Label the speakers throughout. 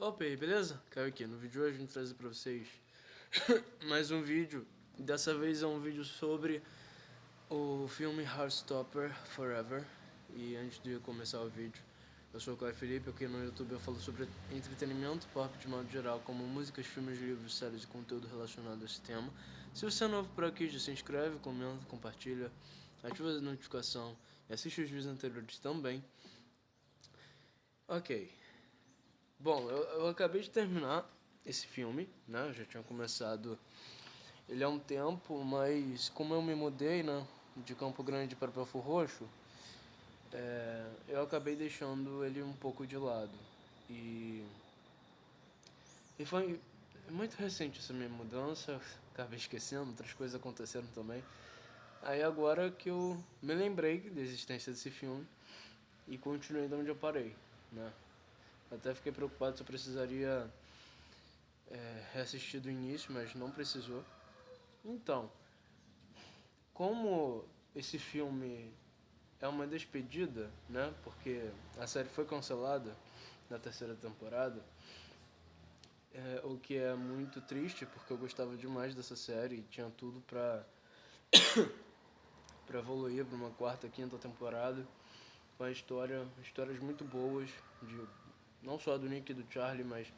Speaker 1: Opa, aí, beleza? Caio aqui. No vídeo de hoje eu vim trazer pra vocês mais um vídeo. Dessa vez é um vídeo sobre o filme Heartstopper Forever. E antes de começar o vídeo, eu sou o Caio Felipe, aqui no YouTube eu falo sobre entretenimento pop de modo geral, como músicas, filmes, livros, séries e conteúdo relacionado a esse tema. Se você é novo por aqui, já se inscreve, comenta, compartilha, ativa a notificação e assiste os vídeos anteriores também. Ok. Bom, eu acabei de terminar esse filme, né? Eu já tinha começado ele há um tempo, mas como eu me mudei, né? De Campo Grande para Belford Roxo, eu acabei deixando ele um pouco de lado. E, e foi muito recente essa minha mudança, acabei esquecendo, outras coisas aconteceram também. Aí agora que eu me lembrei da existência desse filme e continuei de onde eu parei, né? Até fiquei preocupado se eu precisaria reassistir do início, mas não precisou. Então, como esse filme é uma despedida, né? Porque a série foi cancelada na terceira temporada, o que é muito triste, porque eu gostava demais dessa série e tinha tudo pra evoluir para uma quarta, quinta temporada, com histórias muito boas, não só do Nick e do Charlie, mas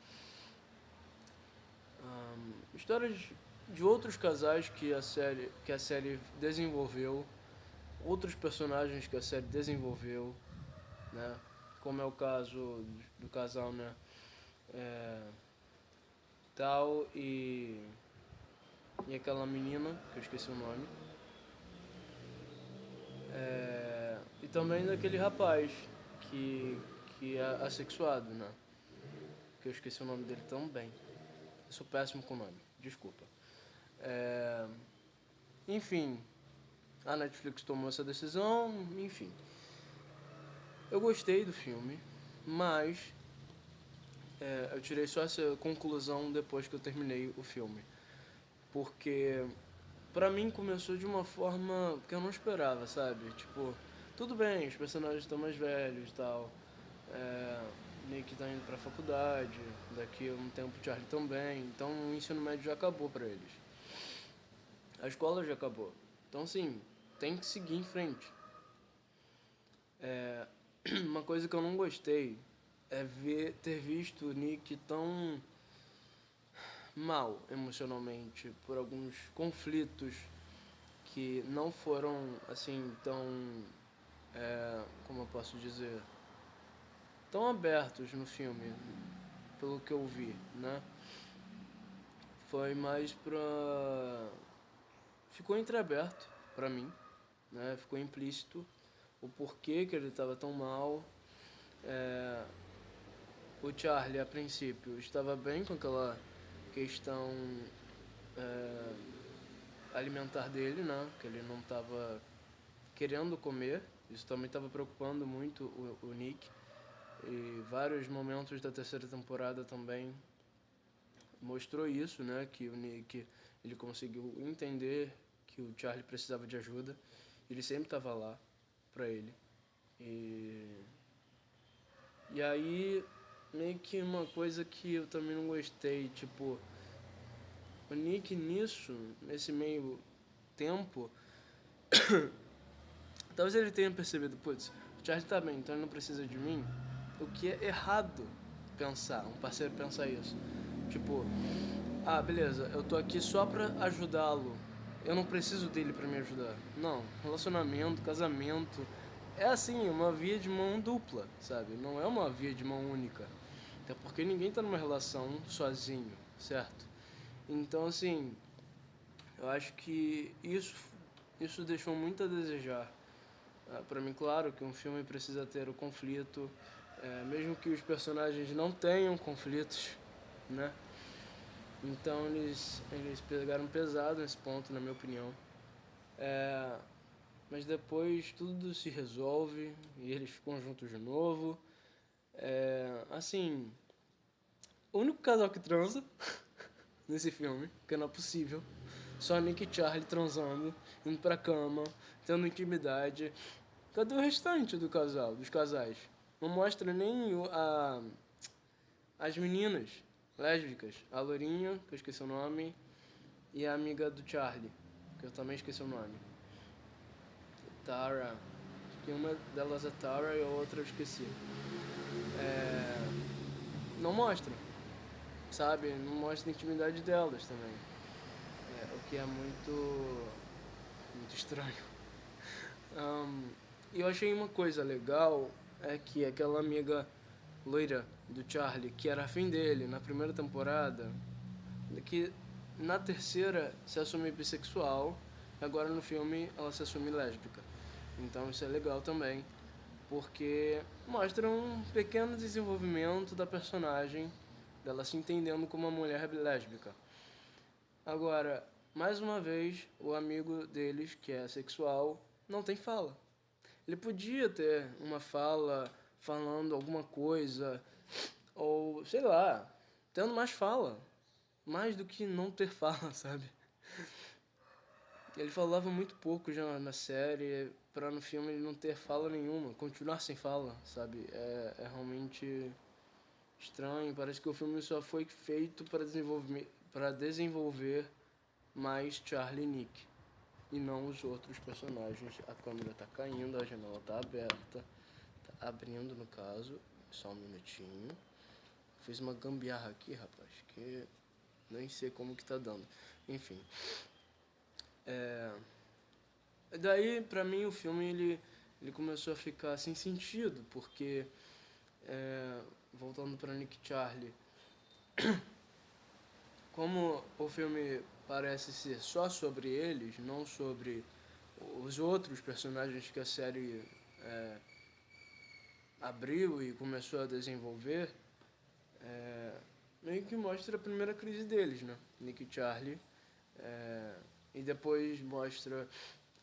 Speaker 1: histórias de outros casais que a série desenvolveu, outros personagens que a série desenvolveu, né? Como é o caso do casal, né? Tal e aquela menina, que eu esqueci o nome. E também daquele rapaz que é assexuado, né? Que eu esqueci o nome dele também. Eu sou péssimo com o nome, desculpa. Enfim, a Netflix tomou essa decisão, enfim. Eu gostei do filme, mas eu tirei só essa conclusão depois que eu terminei o filme. Porque pra mim começou de uma forma que eu não esperava, sabe? Tipo, tudo bem, os personagens estão mais velhos e tal. Nick tá indo pra faculdade, daqui a um tempo o Charlie também. Então o ensino médio já acabou pra eles. A escola já acabou. Então assim, tem que seguir em frente. Uma coisa que eu não gostei é ter visto o Nick tão mal emocionalmente por alguns conflitos que não foram assim tão, como eu posso dizer, tão abertos no filme, pelo que eu vi, né? Foi mais ficou entreaberto pra mim, né? Ficou implícito o porquê que ele estava tão mal. O Charlie, a princípio, estava bem com aquela questão alimentar dele, né? Que ele não estava querendo comer. Isso também estava preocupando muito o Nick. E vários momentos da terceira temporada também mostrou isso, né? Que o Nick ele conseguiu entender que o Charlie precisava de ajuda. Ele sempre estava lá pra ele. E aí meio que uma coisa que eu também não gostei, tipo, o Nick nisso, nesse meio tempo, talvez ele tenha percebido, putz, o Charlie tá bem, então ele não precisa de mim. O que é errado pensar, um parceiro pensar isso. Tipo, beleza, eu tô aqui só pra ajudá-lo. Eu não preciso dele pra me ajudar. Não, relacionamento, casamento, é assim, uma via de mão dupla, sabe? Não é uma via de mão única. Até porque ninguém tá numa relação sozinho, certo? Então, assim, eu acho que isso deixou muito a desejar. Para mim, claro que um filme precisa ter o conflito, mesmo que os personagens não tenham conflitos, né? Então eles pegaram pesado nesse ponto, na minha opinião. Mas depois tudo se resolve e eles ficam juntos de novo. Assim, o único casal que transa nesse filme, que não é possível. Só Nick e Charlie transando, indo pra cama, tendo intimidade. Cadê o restante do casal, dos casais? Não mostra nem as meninas lésbicas, a Lourinha, que eu esqueci o nome, e a amiga do Charlie, que eu também esqueci o nome. Tara. Acho que uma delas é Tara e a outra eu esqueci. Não mostra, sabe? Não mostra a intimidade delas também. O que é muito estranho. E eu achei uma coisa legal, é que aquela amiga loira do Charlie, que era afim dele na primeira temporada, que na terceira se assume bissexual, e agora no filme ela se assume lésbica. Então isso é legal também, porque mostra um pequeno desenvolvimento da personagem, dela se entendendo como uma mulher lésbica. Agora, mais uma vez, o amigo deles, que é sexual, não tem fala. Ele podia ter uma fala falando alguma coisa, ou sei lá, tendo mais fala, mais do que não ter fala, sabe? Ele falava muito pouco já na série, pra no filme ele não ter fala nenhuma, continuar sem fala, sabe? É realmente estranho, parece que o filme só foi feito para desenvolver mais Charlie e Nick, e não os outros personagens. A câmera tá caindo, a janela tá aberta, tá abrindo no caso, só um minutinho. Fiz uma gambiarra aqui, rapaz, que nem sei como que tá dando. Enfim. Daí, pra mim, o filme ele começou a ficar sem sentido, porque, voltando pra Nick e Charlie, como o filme parece ser só sobre eles, não sobre os outros personagens que a série abriu e começou a desenvolver, meio que mostra a primeira crise deles, né? Nick e Charlie. E depois mostra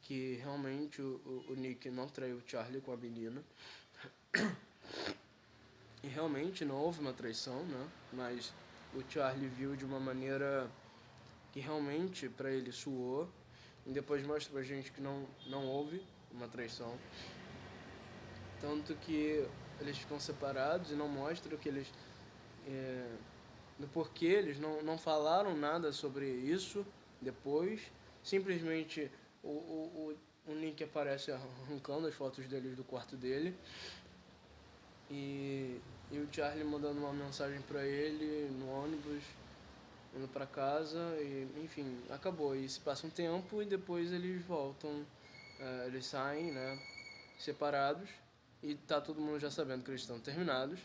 Speaker 1: que realmente o Nick não traiu o Charlie com a menina. E realmente não houve uma traição, né? Mas o Charlie viu de uma maneira que realmente pra ele suou. E depois mostra pra gente que não houve uma traição. Tanto que eles ficam separados e não mostram que eles... no porquê eles não falaram nada sobre isso depois. Simplesmente o Nick aparece arrancando as fotos deles do quarto dele. E o Charlie mandando uma mensagem pra ele no ônibus, indo pra casa, e enfim, acabou. E se passa um tempo e depois eles voltam, eles saem, né, separados, e tá todo mundo já sabendo que eles estão terminados.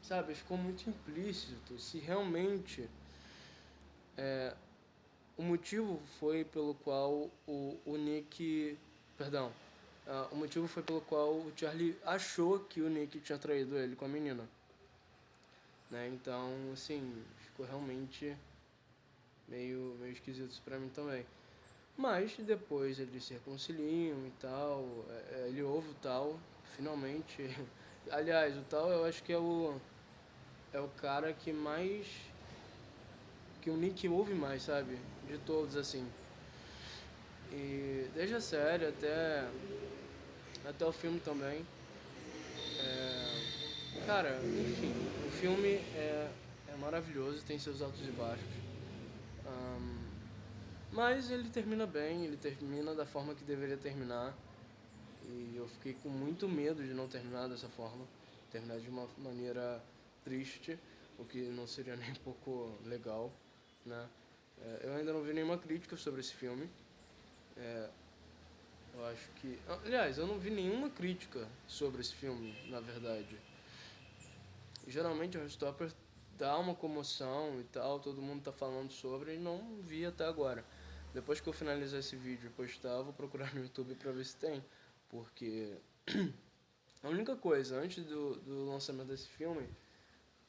Speaker 1: Sabe, ficou muito implícito se realmente o motivo foi pelo qual o Nick. Perdão. O motivo foi pelo qual o Charlie achou que o Nick tinha traído ele com a menina. Né? Então, assim, ficou realmente meio esquisito isso pra mim também. Mas depois eles se reconciliam e tal, ele ouve o tal, finalmente. Aliás, o tal eu acho que é o cara que mais. Que o Nick ouve mais, sabe? De todos, assim. E desde a série até o filme também. Cara, enfim, o filme é maravilhoso, tem seus altos e baixos. Mas ele termina bem, ele termina da forma que deveria terminar. E eu fiquei com muito medo de não terminar dessa forma. Terminar de uma maneira triste, o que não seria nem um pouco legal, né? Eu ainda não vi nenhuma crítica sobre esse filme. Eu acho que... Aliás, eu não vi nenhuma crítica sobre esse filme, na verdade. Geralmente o Heartstopper dá uma comoção e tal, todo mundo tá falando sobre, e não vi até agora. Depois que eu finalizar esse vídeo e postar, eu vou procurar no YouTube pra ver se tem. Porque a única coisa, antes do lançamento desse filme,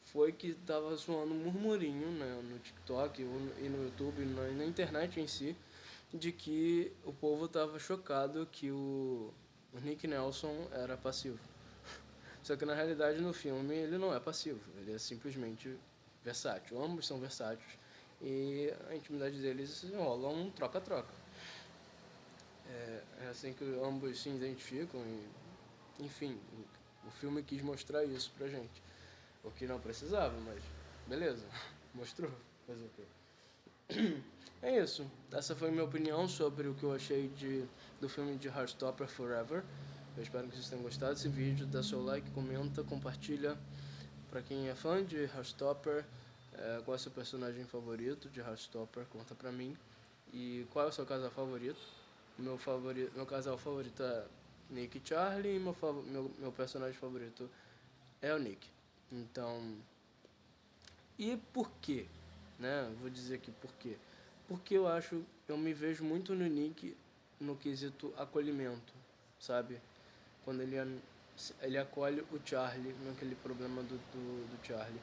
Speaker 1: foi que tava soando um murmurinho, né, no TikTok e no YouTube, na internet em si, de que o povo tava chocado que o Nick Nelson era passivo. Só que na realidade no filme ele não é passivo, ele é simplesmente versátil. Ambos são versáteis e a intimidade deles rola um troca-troca. É assim que ambos se identificam e, enfim, o filme quis mostrar isso pra gente. O que não precisava, mas beleza, mostrou. Fazer o quê? É isso. Essa foi minha opinião sobre o que eu achei do filme de Heartstopper Forever. Eu espero que vocês tenham gostado desse vídeo. Dá seu like, comenta, compartilha. Pra quem é fã de Heartstopper, qual é o seu personagem favorito de Heartstopper? Conta pra mim. E qual é o seu casal favorito? Meu casal favorito é Nick e Charlie, e meu personagem favorito é o Nick. Então, e por quê? Né? Vou dizer aqui por quê. Porque eu me vejo muito no Nick no quesito acolhimento, sabe? Quando ele acolhe o Charlie naquele problema do Charlie.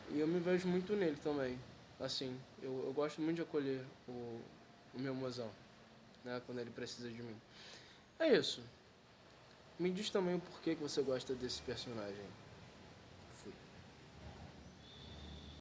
Speaker 1: E eu me vejo muito nele também. Assim, eu gosto muito de acolher o meu mozão, né? Quando ele precisa de mim. É isso. Me diz também o porquê que você gosta desse personagem.